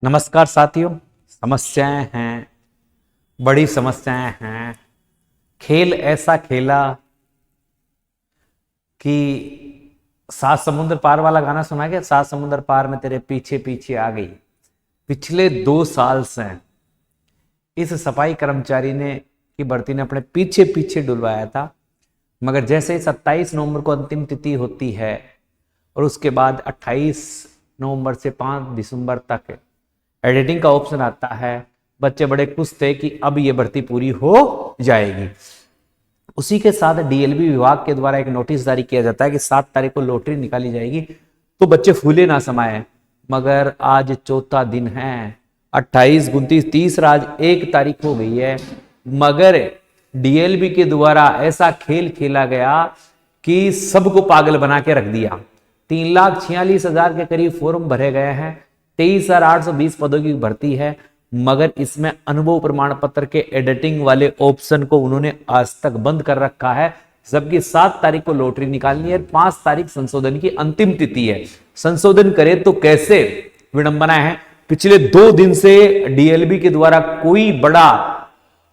नमस्कार साथियों। समस्याएं हैं, बड़ी समस्याएं हैं। खेल ऐसा खेला कि सात समुद्र पार वाला गाना सुना क्या? सात समुद्र पार में तेरे पीछे पीछे आ गई। पिछले 2 साल से इस सफाई कर्मचारी ने की भर्ती ने अपने पीछे पीछे डुलवाया था, मगर जैसे ही 27 नवंबर को अंतिम तिथि होती है और उसके बाद 28 नवंबर से 5 दिसंबर तक एडिटिंग का ऑप्शन आता है, बच्चे बड़े खुश थे कि अब ये भर्ती पूरी हो जाएगी। उसी के साथ डीएलबी विभाग के द्वारा एक नोटिस जारी किया जाता है कि 7 तारीख को लॉटरी निकाली जाएगी, तो बच्चे फूले ना समाये। मगर आज चौथा दिन है, 28, 29, 30, आज 1 तारीख हो गई है, मगर डीएलबी के द्वारा ऐसा खेल खेला गया कि सबको पागल बना के रख दिया। 3,46,000 के करीब फॉर्म भरे गए हैं। 23,820 पदों की भर्ती है, मगर इसमें अनुभव प्रमाण पत्र के एडिटिंग वाले ऑप्शन को उन्होंने आज तक बंद कर रखा है, जबकि 7 तारीख को लॉटरी निकालनी है। 5 तारीख संशोधन की अंतिम तिथि है। संशोधन करे तो कैसे विडंबना है। पिछले 2 दिन से डीएलबी के द्वारा कोई बड़ा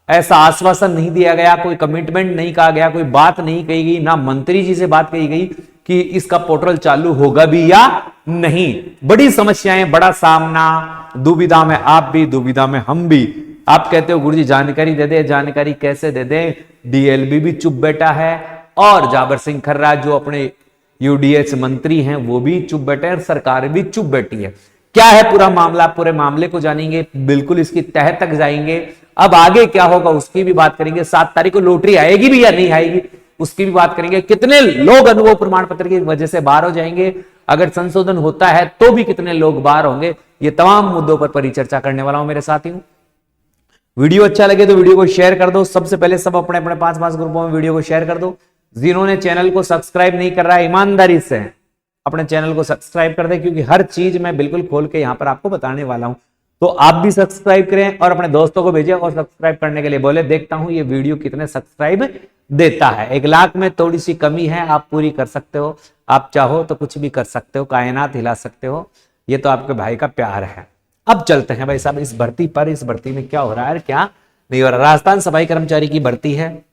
ऐसा आश्वासन नहीं दिया गया, कोई कमिटमेंट नहीं कहा गया, कोई बात नहीं कही गई, ना मंत्री जी से बात कही गई कि इसका पोर्टल चालू होगा भी या नहीं। बड़ी समस्याएं, बड़ा सामना, दुविधा में आप भी, दुविधा में हम भी। आप कहते हो गुरुजी जानकारी दे दे, जानकारी कैसे दे दे? डीएलबी भी चुप बैठा है और जाबर सिंह खर्रा जो अपने यूडीएच मंत्री हैं वो भी चुप बैठे हैं, सरकार भी चुप बैठी है। क्या है पूरा मामला? पूरे मामले को जानेंगे, बिल्कुल इसकी तह तक जाएंगे। अब आगे क्या होगा उसकी भी बात करेंगे। 7 तारीख को लॉटरी आएगी भी या नहीं आएगी उसकी भी बात करेंगे। कितने लोग अनुभव प्रमाण पत्र की वजह से बाहर हो जाएंगे, अगर संशोधन होता है तो भी कितने लोग बाहर होंगे, ये तमाम मुद्दों पर परिचर्चा करने वाला हूं मेरे साथियों। वीडियो अच्छा लगे तो वीडियो को शेयर कर दो। सबसे पहले सब अपने अपने 5-5 ग्रुपों में वीडियो को शेयर कर दो। जिन्होंने चैनल को सब्सक्राइब नहीं कर रहा है, ईमानदारी से अपने चैनल को सब्सक्राइब कर दे, क्योंकि हर चीज मैं बिल्कुल खोल के यहां पर आपको बताने वाला हूं। तो आप भी सब्सक्राइब करें और अपने दोस्तों को भेजें और सब्सक्राइब करने के लिए बोले। देखता हूं ये वीडियो कितने सब्सक्राइब देता है। 1 लाख में थोड़ी सी कमी है, आप पूरी कर सकते हो। आप चाहो तो कुछ भी कर सकते हो, कायनात हिला सकते हो। ये तो आपके भाई का प्यार है। अब चलते हैं भाई साहब इस भर्ती पर। इस भर्ती में क्या हो रहा है, क्या नहीं हो रहा। राजस्थान सफाई कर्मचारी की भर्ती है,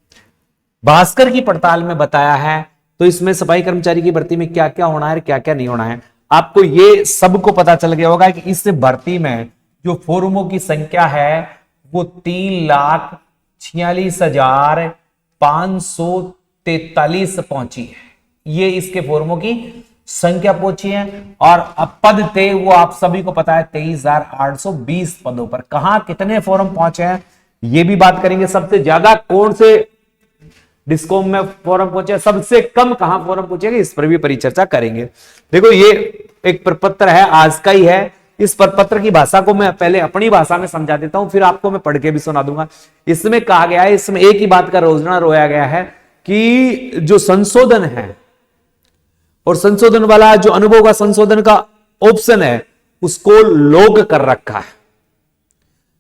भास्कर की पड़ताल में बताया है। तो इसमें सफाई कर्मचारी की भर्ती में क्या क्या होना है, क्या क्या नहीं होना है, आपको ये सबको पता चल गया होगा कि इस भर्ती में जो फॉर्मों की संख्या है वो 3,46,543 पहुंची है। ये इसके फॉर्मों की संख्या पहुंची है। और अब पद थे वो आप सभी को पता है 23,820 पदों पर। कहां कितने फॉर्म पहुंचे हैं ये भी बात करेंगे। सबसे ज्यादा कौन से डिस्कॉम में फॉर्म पहुंचे, सबसे कम कहां फॉर्म पहुंचेगा, इस पर भी परिचर्चा करेंगे। देखो ये एक प्रपत्र है, आज का ही है। इस प्रपत्र की भाषा को मैं पहले अपनी भाषा में समझा देता हूं, फिर आपको मैं पढ़ के भी सुना दूंगा। इसमें कहा गया है, इसमें एक ही बात का रोजना रोया गया है कि जो संशोधन है और संशोधन वाला जो अनुभव का संशोधन का ऑप्शन है उसको लॉक कर रखा है,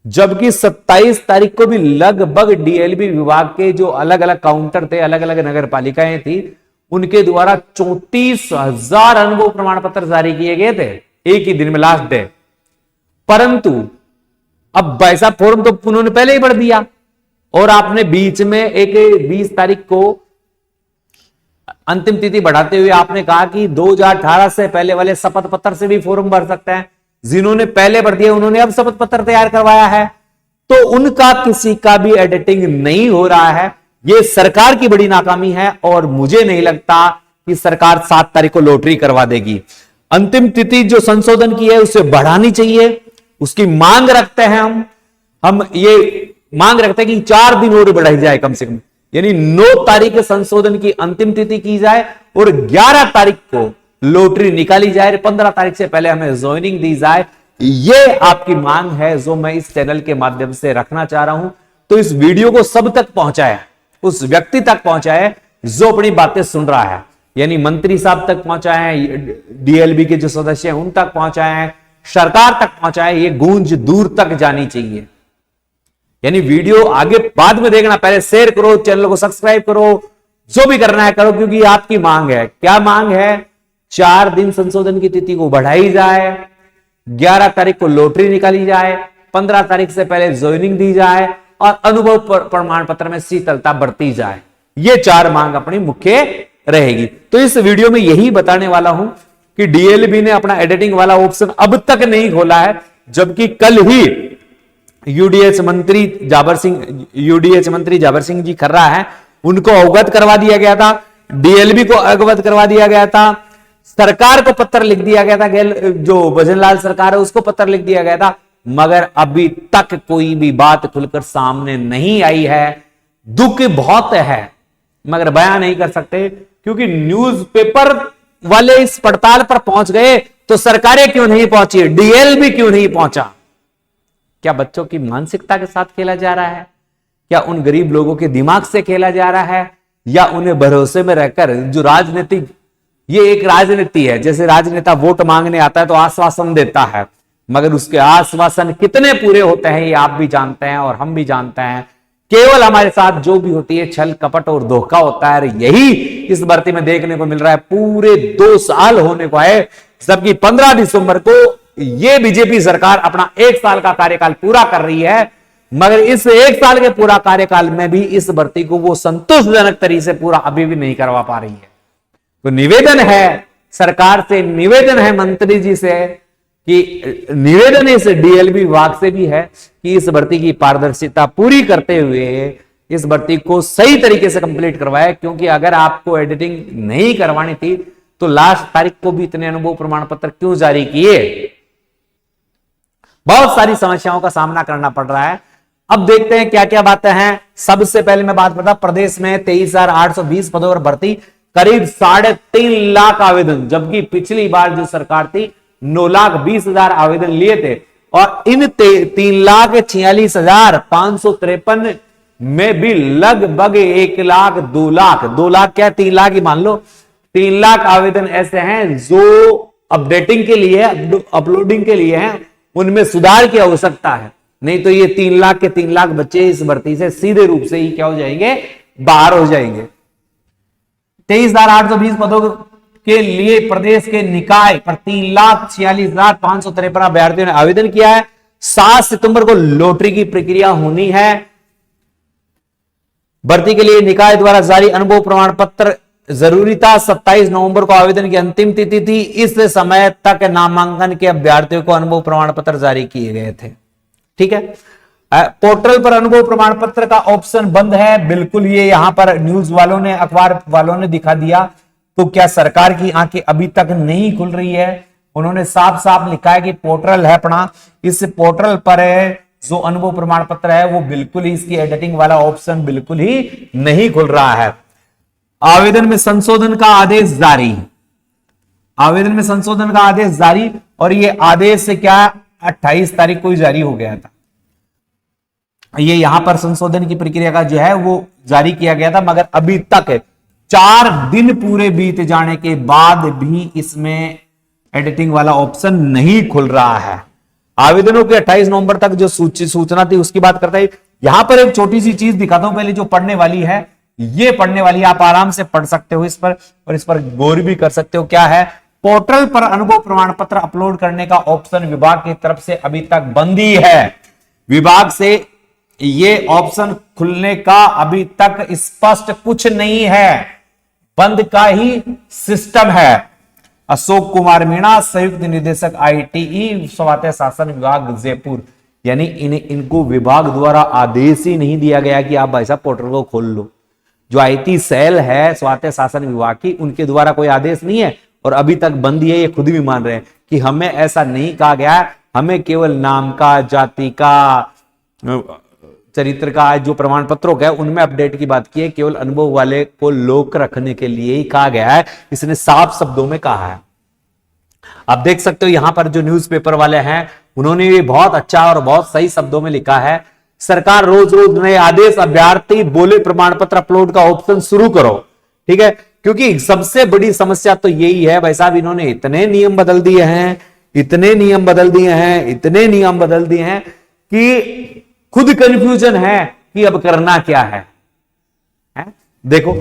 जबकि 27 तारीख को भी लगभग डीएलबी विभाग के जो अलग अलग काउंटर थे, अलग अलग नगर पालिकाएं थी, उनके द्वारा 34,000 अनुभव प्रमाण पत्र जारी किए गए थे एक ही दिन में, लास्ट डे। परंतु अब वैसा फॉर्म तो उन्होंने पहले ही भर दिया और आपने बीच में एक 20 तारीख को अंतिम तिथि बढ़ाते हुए आपने कहा कि 2018 से पहले वाले शपथ पत्र से भी फॉर्म भर सकते हैं। जिन्होंने पहले भर दिया उन्होंने अब शपथ पत्र तैयार करवाया है, तो उनका किसी का भी एडिटिंग नहीं हो रहा है। यह सरकार की बड़ी नाकामी है और मुझे नहीं लगता कि सरकार 7 तारीख को लॉटरी करवा देगी। अंतिम तिथि जो संशोधन की है उसे बढ़ानी चाहिए, उसकी मांग रखते हैं हम ये मांग रखते हैं कि 4 दिन और बढ़ाई जाए कम से कम, यानी 9 तारीख संशोधन की अंतिम तिथि की जाए और 11 तारीख को लॉटरी निकाली जाए। 15 तारीख से पहले हमें ज्वाइनिंग दी जाए। ये आपकी मांग है जो मैं इस चैनल के माध्यम से रखना चाह रहा हूं। तो इस वीडियो को सब तक पहुंचाए, उस व्यक्ति तक पहुंचाए जो अपनी बातें सुन रहा है, यानी मंत्री साहब तक पहुंचाए, डीएलबी के जो सदस्य हैं उन तक पहुंचाए, सरकार तक पहुंचाए। ये गूंज दूर तक जानी चाहिए। यानी वीडियो आगे बाद में देखना, पहले शेयर करो, चैनल को सब्सक्राइब करो, जो भी करना है करो, क्योंकि आपकी मांग है। क्या मांग है? 4 दिन संशोधन की तिथि को बढ़ाई जाए, 11 तारीख को लॉटरी निकाली जाए, 15 तारीख से पहले ज्वाइनिंग दी जाए और अनुभव प्रमाण पत्र में शीतलता बरती जाए। ये 4 मांग अपनी मुख्य रहेगी। तो इस वीडियो में यही बताने वाला हूं कि डीएलबी ने अपना एडिटिंग वाला ऑप्शन अब तक नहीं खोला है, जबकि कल ही यूडीएच मंत्री जाबर सिंह जी खर्रा है, उनको अवगत करवा दिया गया था, डीएलबी को अवगत करवा दिया गया था, सरकार को पत्र लिख दिया गया था, जो भजनलाल सरकार है उसको पत्र लिख दिया गया था, मगर अभी तक कोई भी बात खुलकर सामने नहीं आई है। दुख बहुत है मगर बयान नहीं कर सकते, क्योंकि न्यूज़पेपर वाले इस पड़ताल पर पहुंच गए तो सरकारें क्यों नहीं पहुंची, डीएलबी क्यों नहीं पहुंचा? क्या बच्चों की मानसिकता के साथ खेला जा रहा है? क्या उन गरीब लोगों के दिमाग से खेला जा रहा है? या उन्हें भरोसे में रहकर जो राजनीतिक, ये एक राजनीति है, जैसे राजनेता वोट मांगने आता है तो आश्वासन देता है, मगर उसके आश्वासन कितने पूरे होते हैं ये आप भी जानते हैं और हम भी जानते हैं। केवल हमारे साथ जो भी होती है छल कपट और धोखा होता है, यही इस भर्ती में देखने को मिल रहा है। पूरे 2 साल होने को है, जबकि 15 दिसंबर को ये बीजेपी सरकार अपना 1 साल का कार्यकाल पूरा कर रही है, मगर इस 1 साल के पूरा कार्यकाल में भी इस भर्ती को वो संतोषजनक तरीके से पूरा अभी भी नहीं करवा पा रही है। तो निवेदन है सरकार से, निवेदन है मंत्री जी से, कि निवेदन इस डीएलबी विभाग से भी है कि इस भर्ती की पारदर्शिता पूरी करते हुए इस भर्ती को सही तरीके से कंप्लीट करवाए, क्योंकि अगर आपको एडिटिंग नहीं करवानी थी तो लास्ट तारीख को भी इतने अनुभव प्रमाण पत्र क्यों जारी किए? बहुत सारी समस्याओं का सामना करना पड़ रहा है। अब देखते हैं क्या क्या बातें हैं। सबसे पहले मैं बात बता, प्रदेश में 23,820 पदों पर भर्ती, करीब 3.5 लाख आवेदन, जबकि पिछली बार जो सरकार थी 9,20,000 आवेदन लिए थे, और इन 3,46,553 में भी लगभग 1 लाख 2 लाख 2 लाख क्या 3 लाख ही मान लो, 3 लाख आवेदन ऐसे हैं जो अपडेटिंग के लिए, अपलोडिंग के लिए हैं, उनमें सुधार की आवश्यकता है। नहीं तो ये 3 लाख के 3 लाख बच्चे इस भर्ती से सीधे रूप से ही क्या हो जाएंगे, बाहर हो जाएंगे। 23,820 पदों के लिए प्रदेश के निकाय पर 3,46,553 अभ्यर्थियों ने आवेदन किया है। 7 सितंबर को लॉटरी की प्रक्रिया होनी है। भर्ती के लिए निकाय द्वारा जारी अनुभव प्रमाण पत्र जरूरी था। 27 नवंबर को आवेदन की अंतिम तिथि थी। इस समय तक नामांकन के अभ्यर्थियों को अनुभव प्रमाण पत्र जारी किए गए थे। ठीक है, पोर्टल पर अनुभव प्रमाण पत्र का ऑप्शन बंद है, बिल्कुल ये यहां पर न्यूज वालों ने, अखबार वालों ने दिखा दिया। तो क्या सरकार की आंखें अभी तक नहीं खुल रही है? उन्होंने साफ साफ लिखा है कि पोर्टल है अपना, इस पोर्टल पर जो अनुभव प्रमाण पत्र है वो बिल्कुल ही, इसकी एडिटिंग वाला ऑप्शन बिल्कुल ही नहीं खुल रहा है। आवेदन में संशोधन का आदेश जारी, आवेदन में संशोधन का आदेश जारी, और ये आदेश से क्या 28 तारीख को ही जारी हो गया था। ये यहां पर संशोधन की प्रक्रिया का जो है वो जारी किया गया था, मगर अभी तक 4 दिन पूरे बीत जाने के बाद भी इसमें एडिटिंग वाला ऑप्शन नहीं खुल रहा है। आवेदनों के 28 नवंबर तक जो सूचना थी उसकी बात करता है। यहां पर एक छोटी सी चीज दिखाता हूं पहले, जो पढ़ने वाली है, ये पढ़ने वाली है, आप आराम से पढ़ सकते हो इस पर, और इस पर गौर भी कर सकते हो। क्या है, पोर्टल पर अनुभव प्रमाण पत्र अपलोड करने का ऑप्शन विभाग की तरफ से अभी तक बंद ही है। विभाग से ये ऑप्शन खुलने का अभी तक स्पष्ट कुछ नहीं है, बंद का ही सिस्टम है। अशोक कुमार मीणा, संयुक्त निदेशक आईटीई स्वायत्त शासन विभाग जयपुर, यानी इनको विभाग द्वारा आदेश ही नहीं दिया गया कि आप भाई साहब पोर्टल को खोल लो। जो आईटी सेल है स्वायत्त शासन विभाग की, उनके द्वारा कोई आदेश नहीं है और अभी तक बंद ही है। ये खुद भी मान रहे हैं कि हमें ऐसा नहीं कहा गया, हमें केवल नाम का, जाति का, चरित्र का जो प्रमाण पत्रों का है उनमें अपडेट की बात की है, केवल अनुभव वाले को लोक रखने के लिए ही कहा गया है। इसने साफ शब्दों में कहा है। आप देख सकते हो यहां पर जो न्यूज़पेपर वाले हैं उन्होंने ये बहुत अच्छा और बहुत सही शब्दों में लिखा है, सरकार रोज रोज नए आदेश, अभ्यर्थी बोले प्रमाण पत्र अपलोड का ऑप्शन शुरू करो। ठीक है, क्योंकि सबसे बड़ी समस्या तो यही है भाई साहब, इन्होंने इतने नियम बदल दिए हैं, इतने नियम बदल दिए हैं, इतने नियम बदल दिए हैं कि खुद कंफ्यूजन है कि अब करना क्या है? देखो,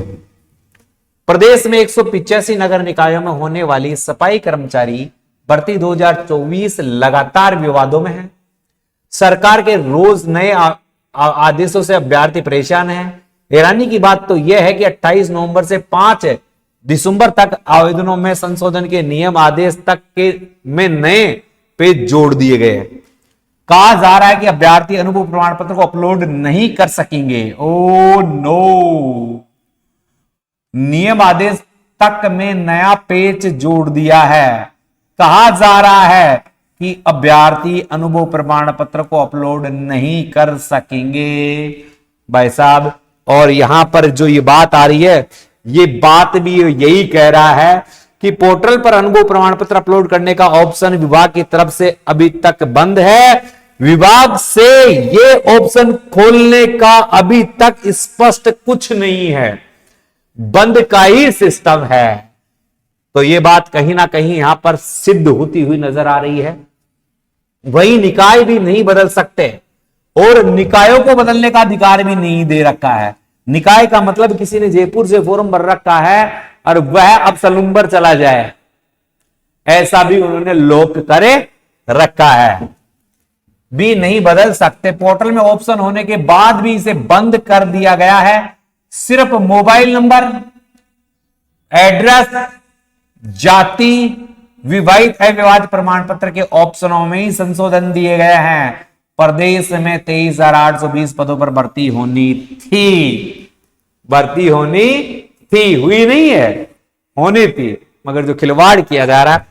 प्रदेश में 185 नगर निकायों में होने वाली सफाई कर्मचारी भर्ती 2024 लगातार विवादों में है। सरकार के रोज नए आदेशों से अभ्यर्थी परेशान हैं। हैरानी की बात तो यह है कि 28 नवंबर से 5 दिसंबर तक आवेदनों में संशोधन के नियम आदेश तक के में नए पेज जोड़ दिए गए हैं। कहा जा रहा है कि अभ्यर्थी अनुभव प्रमाण पत्र को अपलोड नहीं कर सकेंगे। ओ नो, नियम आदेश तक में नया पेज जोड़ दिया है। कहा जा रहा है कि अभ्यर्थी अनुभव प्रमाण पत्र को अपलोड नहीं कर सकेंगे भाई साहब। और यहां पर जो ये बात आ रही है, ये बात भी यही कह रहा है कि पोर्टल पर अनुभव प्रमाण पत्र अपलोड करने का ऑप्शन विभाग की तरफ से अभी तक बंद है। विभाग से ये ऑप्शन खोलने का अभी तक स्पष्ट कुछ नहीं है, बंद का ही सिस्टम है। तो ये बात कहीं ना कहीं यहां पर सिद्ध होती हुई नजर आ रही है। वही निकाय भी नहीं बदल सकते और निकायों को बदलने का अधिकार भी नहीं दे रखा है। निकाय का मतलब किसी ने जयपुर से फॉर्म भर रखा है और वह अब सलूम्बर चला जाए, ऐसा भी उन्होंने लॉक करे रखा है, भी नहीं बदल सकते। पोर्टल में ऑप्शन होने के बाद भी इसे बंद कर दिया गया है। सिर्फ मोबाइल नंबर, एड्रेस, जाति, विवाहित अविवाहित प्रमाण पत्र के ऑप्शनों में ही संशोधन दिए गए हैं। प्रदेश में 23,820 पदों पर भर्ती होनी थी, हुई नहीं है, होनी थी, मगर जो खिलवाड़ किया जा रहा है।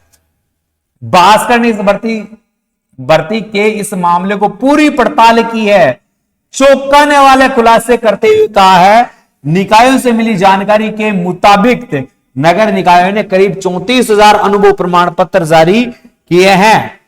भास्कर ने इस भर्ती के इस मामले को पूरी पड़ताल की है। चौंकाने वाले खुलासे करते हुए कहा है, निकायों से मिली जानकारी के मुताबिक नगर निकायों ने करीब 34,000 अनुभव प्रमाण पत्र जारी किए हैं।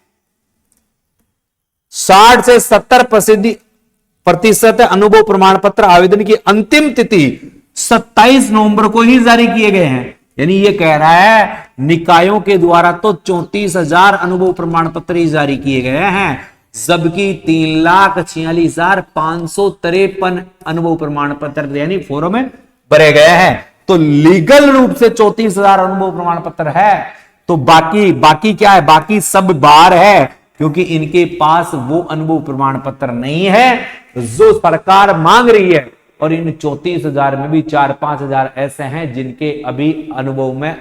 60 से 70% अनुभव प्रमाण पत्र आवेदन की अंतिम तिथि 27 नवंबर को ही जारी किए गए हैं। यानी ये कह रहा है निकायों के द्वारा तो 34,000 अनुभव प्रमाण पत्र ही जारी किए गए हैं, जबकि 3,46,553 अनुभव प्रमाण पत्र यानी फॉर्म में भरे गए हैं। तो लीगल रूप से 34,000 अनुभव प्रमाण पत्र है। तो बाकी क्या है? बाकी सब बाहर है, क्योंकि इनके पास वो अनुभव प्रमाण पत्र नहीं है जो सरकार मांग रही है। और इन 34,000 में भी 4-5 हजार ऐसे हैं जिनके अभी अनुभव में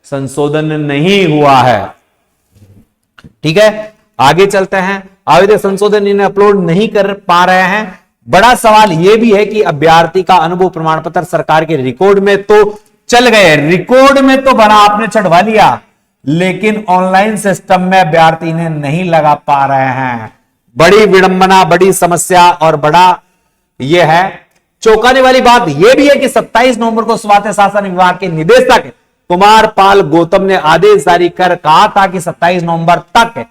संशोधन नहीं हुआ है। ठीक है, आगे चलते हैं। आवेदन संशोधन इन्हें अपलोड नहीं कर पा रहे हैं। बड़ा सवाल यह भी है कि अभ्यर्थी का अनुभव प्रमाण पत्र सरकार के रिकॉर्ड में तो चल गए, रिकॉर्ड में तो बना आपने चढ़वा लिया, लेकिन ऑनलाइन सिस्टम में अभ्यर्थी इन्हें नहीं लगा पा रहे हैं। बड़ी विडंबना, बड़ी समस्या और बड़ा यह है। चौंकाने वाली बात यह भी है कि 27 नवंबर को स्वायत्त शासन विभाग के निदेशक कुमार पाल गौतम ने आदेश जारी कर कहा था कि 27 नवंबर तक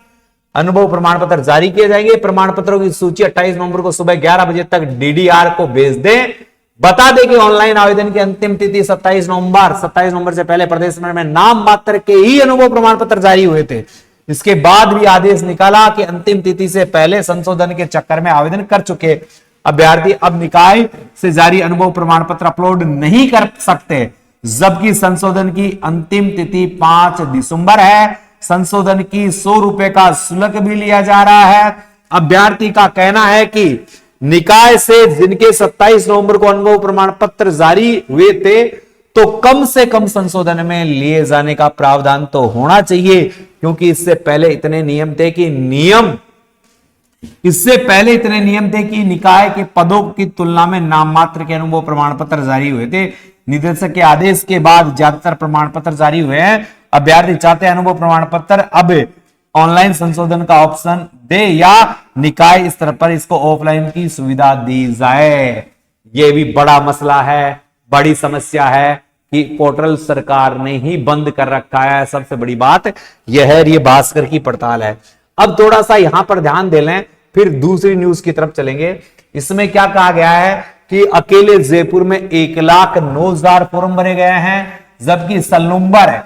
अनुभव प्रमाण पत्र जारी किए जाएंगे। प्रमाण पत्रों की सूची 28 नवंबर को सुबह 11 बजे तक डीडीआर को भेज दें। बता दें कि ऑनलाइन आवेदन की अंतिम तिथि 27 नवंबर से पहले प्रदेश में नाम मात्र के ही अनुभव प्रमाण पत्र जारी हुए थे। इसके बाद भी आदेश निकाला कि अंतिम तिथि से पहले संशोधन के चक्कर में आवेदन कर चुके अभ्यर्थी अब निकाय से जारी अनुभव प्रमाण पत्र अपलोड नहीं कर सकते, जबकि संशोधन की अंतिम तिथि 5 दिसंबर है। संशोधन की 100 रुपए का शुल्क भी लिया जा रहा है। अभ्यर्थी का कहना है कि निकाय से जिनके 27 नवंबर को अनुभव प्रमाण पत्र जारी हुए थे, तो कम से कम संशोधन में लिए जाने का प्रावधान तो होना चाहिए, क्योंकि इससे पहले इतने नियम थे कि निकाय के पदों की तुलना में नाम मात्र के अनुभव प्रमाण पत्र जारी हुए थे। निदेशक के आदेश के बाद ज्यादातर प्रमाण पत्र जारी हुए हैं। अभ्यर्थी चाहते हैं अनुभव प्रमाण पत्र अब ऑनलाइन संशोधन का ऑप्शन दे या निकाय स्तर पर इसको ऑफलाइन की सुविधा दी जाए। यह भी बड़ा मसला है, बड़ी समस्या है कि पोर्टल सरकार ने ही बंद कर रखा है। सबसे बड़ी बात यह है, ये भास्कर की पड़ताल है। अब थोड़ा सा यहां पर ध्यान दे लें, फिर दूसरी न्यूज की तरफ चलेंगे। इसमें क्या कहा गया है कि अकेले जयपुर में 1,09,000 फॉर्म भरे गए हैं, जबकि सलूम्बर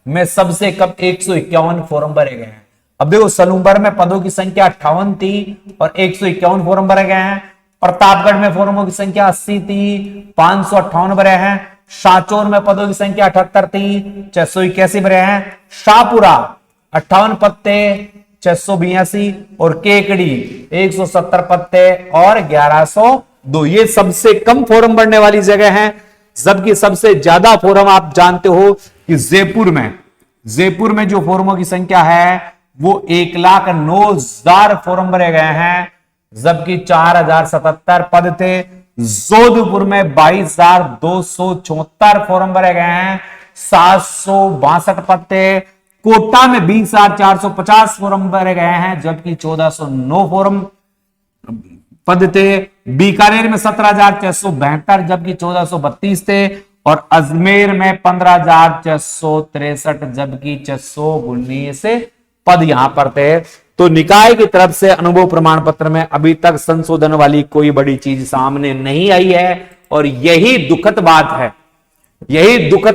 में सबसे कम 151 फॉर्म भरे गए हैं। अब देखो, सलूम्बर में पदों की संख्या 58 थी और 151 फॉर्म भरे गए हैं। प्रतापगढ़ में फॉर्मों की संख्या 80 थी, 558 भरे हैं। शाहचोर में पदों की संख्या 78 थी, 681 भरे हैं। शाहपुरा 58 पत्ते 682 और केकड़ी 170 पत्ते और 1102। ये सबसे कम फोरम बढ़ने वाली जगह है, जबकि सबसे ज्यादा फोरम आप जानते हो कि जयपुर में जो फोरमों की संख्या है वो 1,09,000 फोरम भरे गए हैं, जबकि 4,077 पद थे। जोधपुर में 22,274 फोरम भरे गए हैं, 762 पद थे। कोटा में 20,450 फोरम भरे गए हैं, जबकि 1,409 फोरम पद थे। बीकानेर में 17,672 जबकि 1,432 थे, और अजमेर में 15,663 जबकि 619 पद यहां पर थे। तो निकाय की तरफ से अनुभव प्रमाण पत्र में अभी तक संशोधन वाली कोई बड़ी चीज सामने नहीं आई है, और यही दुखद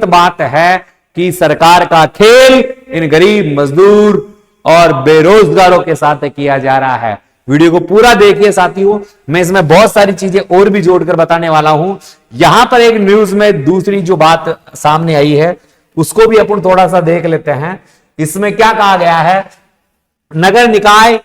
बात है कि सरकार का खेल इन गरीब मजदूर और बेरोजगारों के साथ किया जा रहा है। वीडियो को पूरा देखिए साथियों, मैं इसमें बहुत सारी चीजें और भी जोड़कर बताने वाला हूं। यहां पर एक न्यूज में दूसरी जो बात सामने आई है उसको भी अपन थोड़ा सा देख लेते हैं। इसमें क्या कहा गया है, नगर निकाय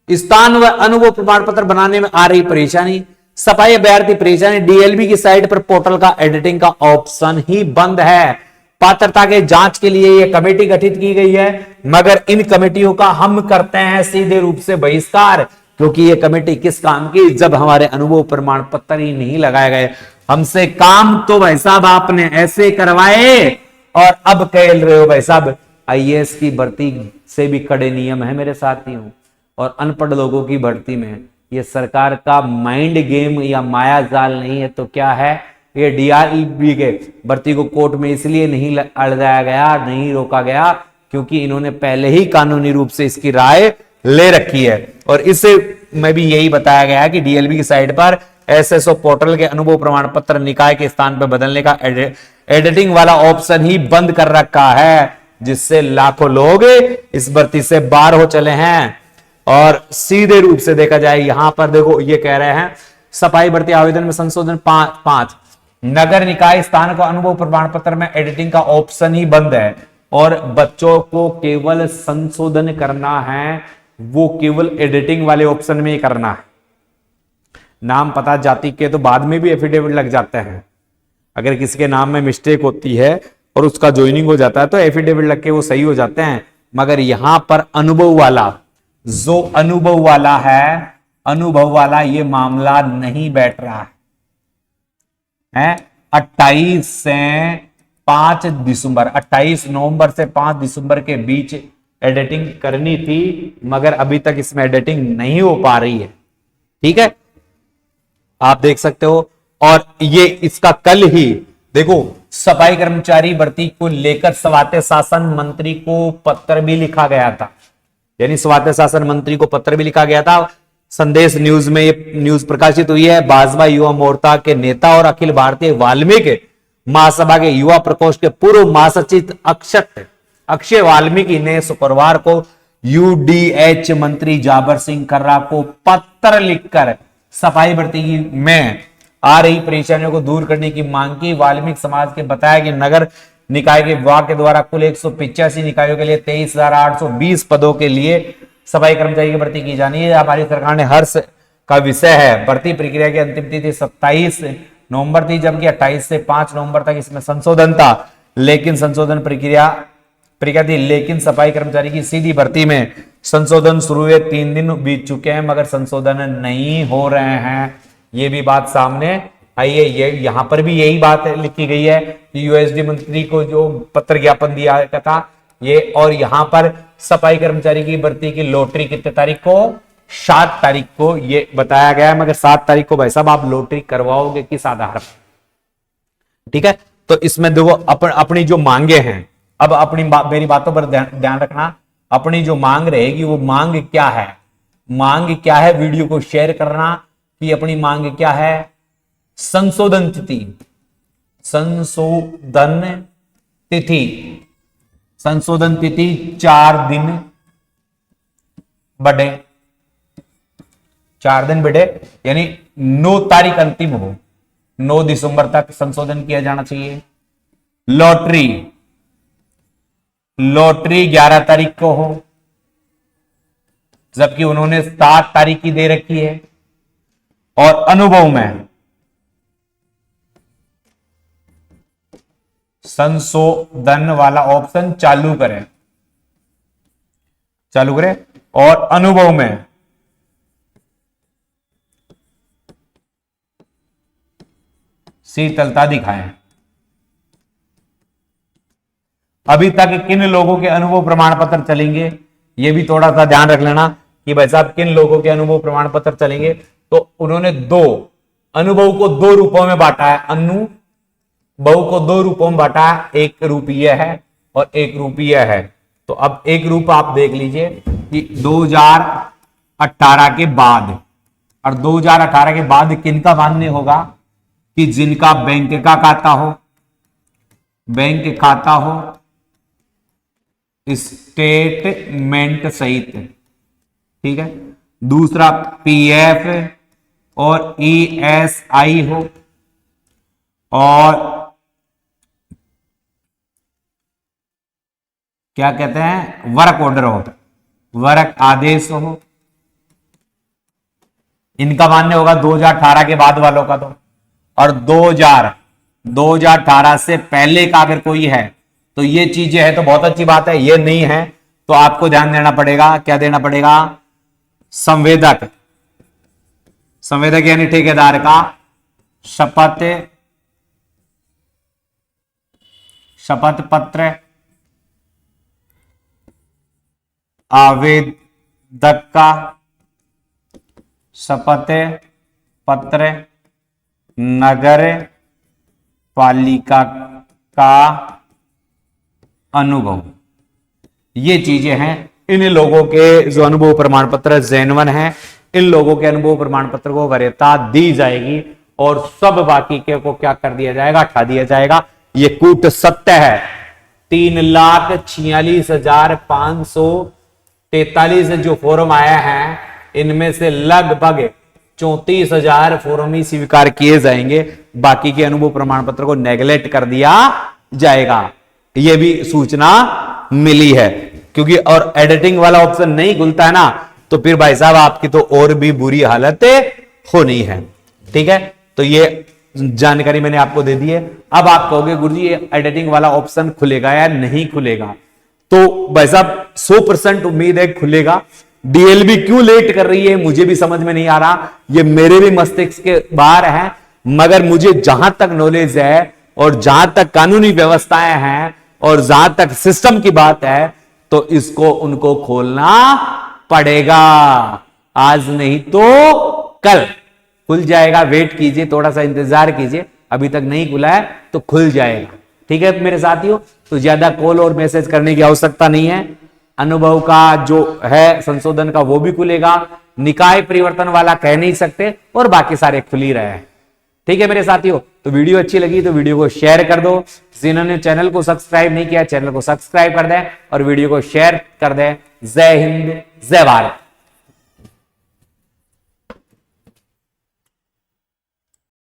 स्थान व अनुभव प्रमाण पत्र बनाने में आ रही परेशानी, सफाई अभ्यर्थी परेशानी, डीएलबी की साइट पर पोर्टल का एडिटिंग का ऑप्शन ही बंद है। पात्रता के जांच के लिए यह कमेटी गठित की गई है, मगर इन कमेटियों का हम करते हैं सीधे रूप से बहिष्कार, क्योंकि यह कमेटी किस काम की, जब हमारे अनुभव प्रमाण पत्र ही नहीं लगाए गए। हमसे काम तो भाई साहब आपने ऐसे करवाए और अब कह रहे हो भाई साहब आईएएस की भर्ती से भी कड़े नियम है मेरे साथियों, और अनपढ़ लोगों की भर्ती में यह सरकार का माइंड गेम या माया जाल नहीं है तो क्या है। ये डीआरबी के भर्ती को कोर्ट में इसलिए नहीं अड़ाया गया, नहीं रोका गया, क्योंकि इन्होंने पहले ही कानूनी रूप से इसकी राय ले रखी है। और इससे में भी यही बताया गया है कि डीएलबी की साइट पर एसएसओ पोर्टल के अनुभव प्रमाण पत्र निकाय के स्थान पर बदलने का एडिटिंग वाला ऑप्शन ही बंद कर रखा है, जिससे लाखों लोग इस भर्ती से बाहर हो चले हैं। और सीधे रूप से देखा जाए, यहां पर देखो ये कह रहे हैं सफाई भर्ती आवेदन में संशोधन 5 नगर निकाय स्थान को अनुभव प्रमाण पत्र में एडिटिंग का ऑप्शन ही बंद है, और बच्चों को केवल संशोधन करना है, वो केवल एडिटिंग वाले ऑप्शन में ही करना है। नाम पता जाति के तो बाद में भी एफिडेविट लग जाते हैं, अगर किसी के नाम में मिस्टेक होती है और उसका ज्वाइनिंग हो जाता है तो एफिडेविट लग के वो सही हो जाते हैं। मगर यहां पर अनुभव वाला ये मामला नहीं बैठ रहा है। 28 नवंबर से 5 दिसंबर के बीच एडिटिंग करनी थी, मगर अभी तक इसमें एडिटिंग नहीं हो पा रही है। ठीक है, आप देख सकते हो। और ये इसका कल ही देखो सफाई कर्मचारी भर्ती को लेकर स्वायत्त शासन मंत्री को पत्र भी लिखा गया था, यानी स्वायत्त शासन मंत्री को पत्र भी लिखा गया था। संदेश न्यूज में ये न्यूज प्रकाशित हुई है। भाजपा युवा मोर्चा के नेता और अखिल भारतीय वाल्मीकि महासभा के युवा प्रकोष्ठ के पूर्व महासचिव अक्षय वाल्मीकि ने शुक्रवार को यूडीएच मंत्री जाबर सिंह कर्रा को पत्र लिखकर सफाई भर्ती में आ रही परेशानियों को दूर करने की मांग की। वाल्मीकि समाज के बताया कि नगर निकाय के विभाग के द्वारा कुल 185 निकायों के लिए 23,820 पदों के लिए सफाई कर्मचारी की भर्ती की जानी है। हमारी सरकार ने हर्ष का विषय है। भर्ती प्रक्रिया की अंतिम तिथि 27 नवंबर थी, जबकि 28 से 5 नवंबर तक इसमें संशोधन था, लेकिन संशोधन प्रक्रिया थी, लेकिन सफाई कर्मचारी की सीधी भर्ती में संशोधन शुरू हुए 3 दिन बीत चुके हैं, मगर संशोधन नहीं हो रहे हैं। ये भी बात सामने आई है। ये यहां पर भी यही बात लिखी गई है कि यूएसडी मंत्री को जो पत्र ज्ञापन दिया था ये, और यहां पर सफाई कर्मचारी की भर्ती की लॉटरी कितने तारीख को, 7 तारीख को ये बताया गया है। मगर 7 तारीख को भाई साहब आप लॉटरी करवाओगे किस आधार पर? ठीक है, तो इसमें देखो अपनी जो मांगे हैं, अब मेरी बातों पर ध्यान रखना। अपनी जो मांग रहेगी वो मांग क्या है, वीडियो को शेयर करना कि अपनी मांग क्या है। संशोधन तिथि 4 दिन बढ़े, यानी 9 तारीख अंतिम हो, 9 दिसंबर तक संशोधन किया जाना चाहिए। लॉटरी लॉटरी 11 तारीख को हो, जबकि उन्होंने 7 तारीख की दे रखी है, और अनुभव में संशोधन वाला ऑप्शन चालू करें, और अनुभव में शीतलता दिखाएं। अभी तक किन लोगों के अनुभव प्रमाण पत्र चलेंगे, ये भी थोड़ा सा ध्यान रख लेना कि भाई साहब किन लोगों के अनुभव प्रमाण पत्र चलेंगे। तो उन्होंने अनुभव को 2 रूपों में बांटा है, अनुभव को 2 रूपों में बांटा है, 1 रूप यह है और 1 रूप यह है। तो अब 1 रूप आप देख लीजिए कि 2018 के बाद, और 2018 के बाद किनका मान्य होगा कि जिनका बैंक का खाता हो, स्टेटमेंट सहित, ठीक है। दूसरा पीएफ और ईएसआई हो, और क्या कहते हैं, वर्क ऑर्डर हो, वर्क आदेश हो। इनका मान्य होगा 2018 के बाद वालों का। तो और 2018 से पहले का अगर कोई है तो ये चीजें है तो बहुत अच्छी बात है, ये नहीं है तो आपको ध्यान देना पड़ेगा, क्या देना पड़ेगा, संवेदक यानी ठेकेदार का शपथ पत्र, आवेदक का शपथ पत्र, नगर पालिका का अनुभव। ये चीजें हैं। इन लोगों के जो अनुभव प्रमाण पत्र जेन्युइन है, इन लोगों के अनुभव प्रमाण पत्र को वरीयता दी जाएगी और सब बाकी के को क्या कर दिया जाएगा, हटा दिया जाएगा। ये कूट सत्य है। 3,46,543 जो फॉर्म आया है, इनमें से लगभग 34,000 फॉर्म ही स्वीकार किए जाएंगे, बाकी के अनुभव प्रमाण पत्र को नेगलेक्ट कर दिया जाएगा। यह भी सूचना मिली है, क्योंकि और एडिटिंग वाला ऑप्शन नहीं खुलता है ना, तो फिर भाई साहब आपकी तो और भी बुरी हालत होनी है। ठीक है, तो ये जानकारी मैंने आपको दे दी है। अब आप कहोगे गुरुजी ये एडिटिंग वाला ऑप्शन खुलेगा या नहीं खुलेगा, तो भाई साहब 100% उम्मीद है खुलेगा। डीएलबी क्यों लेट कर रही है मुझे भी समझ में नहीं आ रहा, ये मेरे भी मस्तिष्क के बाहर है, मगर मुझे जहां तक नॉलेज है और जहां तक कानूनी व्यवस्थाएं हैं और जहां तक सिस्टम की बात है, तो इसको उनको खोलना पड़ेगा। आज नहीं तो कल खुल जाएगा। वेट कीजिए, थोड़ा सा इंतजार कीजिए, अभी तक नहीं खुला है तो खुल जाएगा। ठीक है मेरे साथियों, तो ज्यादा कॉल और मैसेज करने की आवश्यकता नहीं है। अनुभव का जो है संशोधन का वो भी खुलेगा, निकाय परिवर्तन वाला कह नहीं सकते, और बाकी सारे खुल ही रहे हैं। ठीक है मेरे साथियों, तो वीडियो अच्छी लगी तो वीडियो को शेयर कर दो। जिन्होंने चैनल को सब्सक्राइब नहीं किया, चैनल को सब्सक्राइब कर दें और वीडियो को शेयर कर दें। जय हिंद, जय भारत।